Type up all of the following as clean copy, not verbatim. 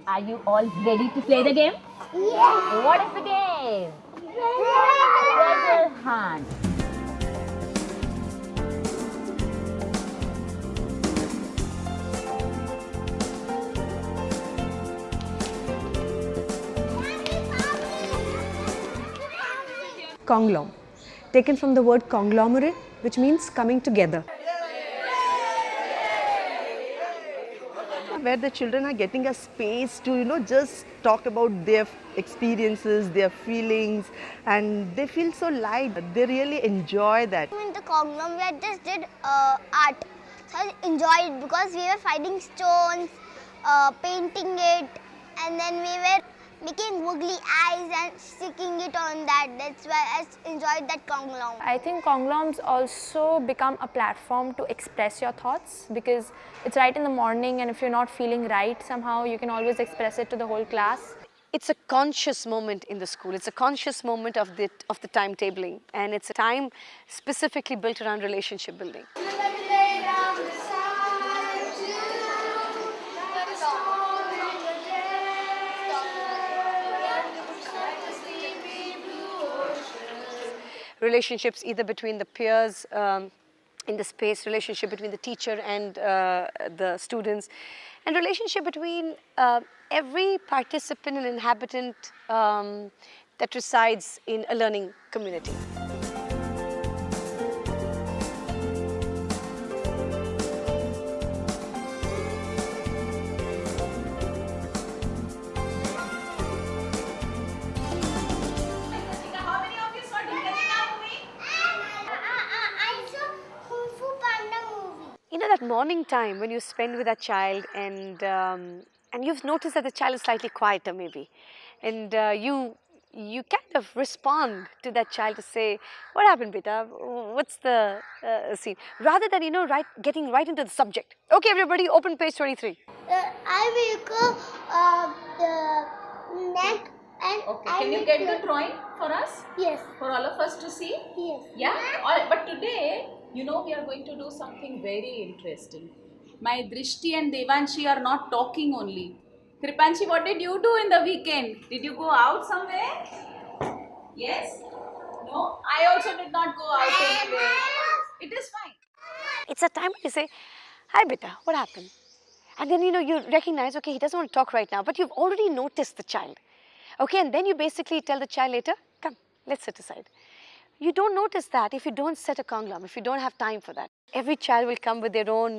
Are you all ready to play the game? Yes. What is the game? Treasure hunt. Conglom, taken from the word conglomerate, which means coming together. Where the children are getting a space to, just talk about their experiences, their feelings, and they feel so light. They really enjoy that. In the Conglom, we just did art. So I enjoyed it because we were finding stones, painting it, and then we were making googly eyes and sticking it on that. That's why I enjoyed that Conglom. I think Congloms also become a platform to express your thoughts, because it's right in the morning, and if you're not feeling right somehow, you can always express it to the whole class. It's a conscious moment in the school. It's a conscious moment of the timetabling, and it's a time specifically built around relationship building. Relationships either between the peers in the space, relationship between the teacher and the students, and relationship between every participant and inhabitant that resides in a learning community. That morning time when you spend with a child, and you've noticed that the child is slightly quieter maybe, and you kind of respond to that child to say, "What happened, beta? What's the scene?" Rather than getting right into the subject. Okay, everybody, open page 23. I will the neck and. Okay, can you get the drawing for us? Yes. For all of us to see? Yes. Yeah? But today, we are going to do something very interesting. My Drishti and Devanshi are not talking only. Kripanshi, what did you do in the weekend? Did you go out somewhere? Yes? No? I also did not go out anywhere. It is fine. It's a time when you say, "Hi, beta, what happened?" And then, you recognize, okay, he doesn't want to talk right now, but you've already noticed the child. Okay, and then you basically tell the child later, "Come, let's sit aside." You don't notice that if you don't set a Conglom, if you don't have time for that. Every child will come with their own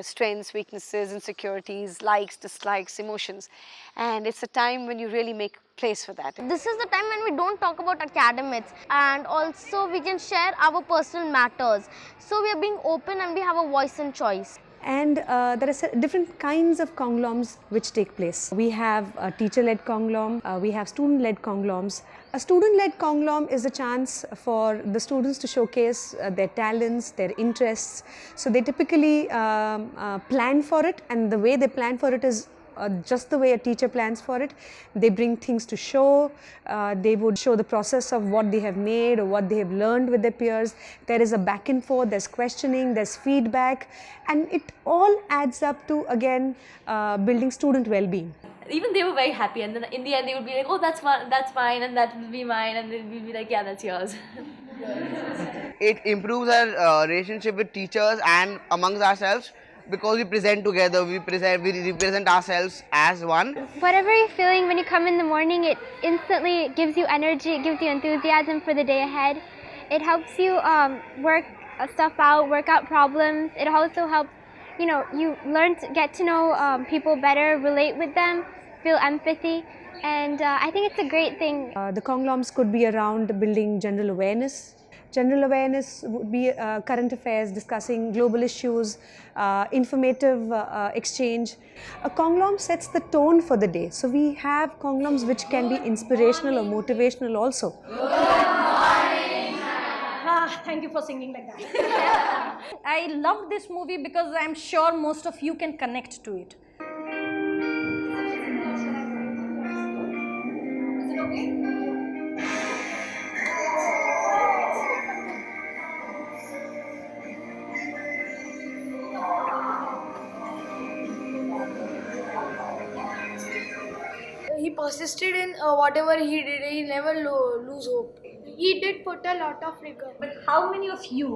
strengths, weaknesses, insecurities, likes, dislikes, emotions. And it's a time when you really make place for that. This is the time when we don't talk about academics, and also we can share our personal matters. So we are being open and we have a voice and choice. And there are different kinds of congloms which take place. We have a teacher-led conglom, we have student-led congloms. A student-led conglom is a chance for the students to showcase their talents, their interests. So they typically plan for it, and the way they plan for it is just the way a teacher plans for it. They bring things to show, they would show the process of what they have made or what they have learned with their peers. There is a back and forth, there's questioning, there's feedback, and it all adds up to, again, building student well-being. Even they were very happy, and then in the end they would be like, "Oh, that's mine, and that will be mine," and then we'll be like, "Yeah, that's yours." It improves our relationship with teachers and amongst ourselves, because we present together, we represent ourselves as one. Whatever you're feeling when you come in the morning, it instantly gives you energy, it gives you enthusiasm for the day ahead. It helps you work stuff out, work out problems. It also helps, you learn to get to know people better, relate with them, feel empathy, and I think it's a great thing. The congloms could be around building general awareness. General awareness would be current affairs, discussing global issues, informative exchange. A conglom sets the tone for the day. So we have congloms which can be inspirational or motivational also. Thank you for singing like that. I loved this movie because I'm sure most of you can connect to it. Is it okay? persisted in whatever he did. He never lose hope. He did put a lot of rigor. But how many of you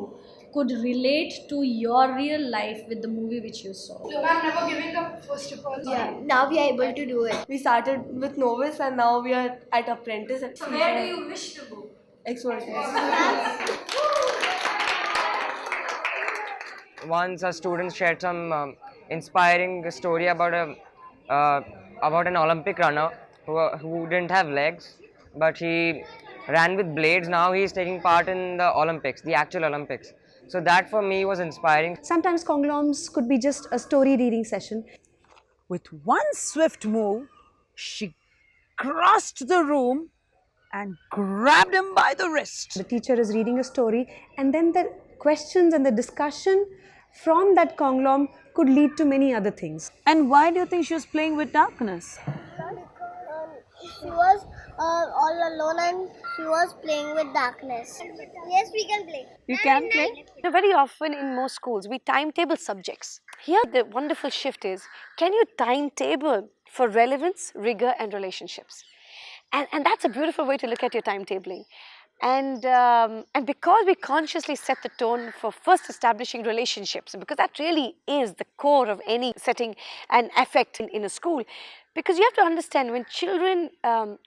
could relate to your real life with the movie which you saw? I'm never giving up, first of all. Yeah, now we are able to do it. We started with novice and now we are at apprentice. So where do you wish to go? Expert. Once a student shared some inspiring story about an Olympic runner who didn't have legs, but he ran with blades. Now he is taking part in the Olympics, the actual Olympics. So that for me was inspiring. Sometimes Congloms could be just a story reading session. With one swift move, she crossed the room and grabbed him by the wrist. The teacher is reading a story, and then the questions and the discussion from that Conglom could lead to many other things. And why do you think she was playing with darkness? She was all alone and she was playing with darkness. Yes, we can play. You can play? Very often in most schools, we timetable subjects. Here, the wonderful shift is, can you timetable for relevance, rigor and relationships? And that's a beautiful way to look at your timetabling. And because we consciously set the tone for first establishing relationships, because that really is the core of any setting and affect in a school. Because you have to understand, when children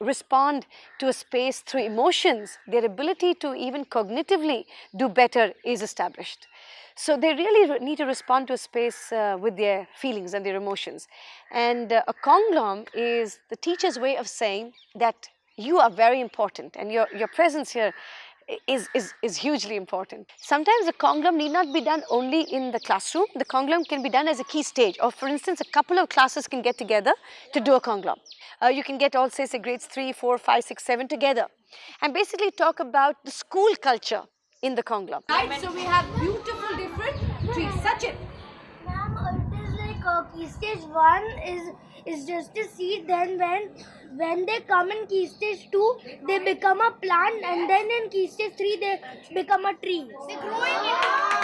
respond to a space through emotions, their ability to even cognitively do better is established. So they really need to respond to a space with their feelings and their emotions. And a Conglom is the teacher's way of saying that you are very important and your presence here is hugely important. Sometimes the Conglom need not be done only in the classroom. The Conglom can be done as a key stage, or for instance, a couple of classes can get together to do a Conglom. You can get all, say grades 3, 4, 5, 6, 7 together and basically talk about the school culture in the Conglom. Right, so we have beautiful different trees. Sachin. Ma'am, it is like key stage 1 is just a seed. Then when they come in key stage 2, they become a plant, and then in key stage 3 they become a tree. They grow in it.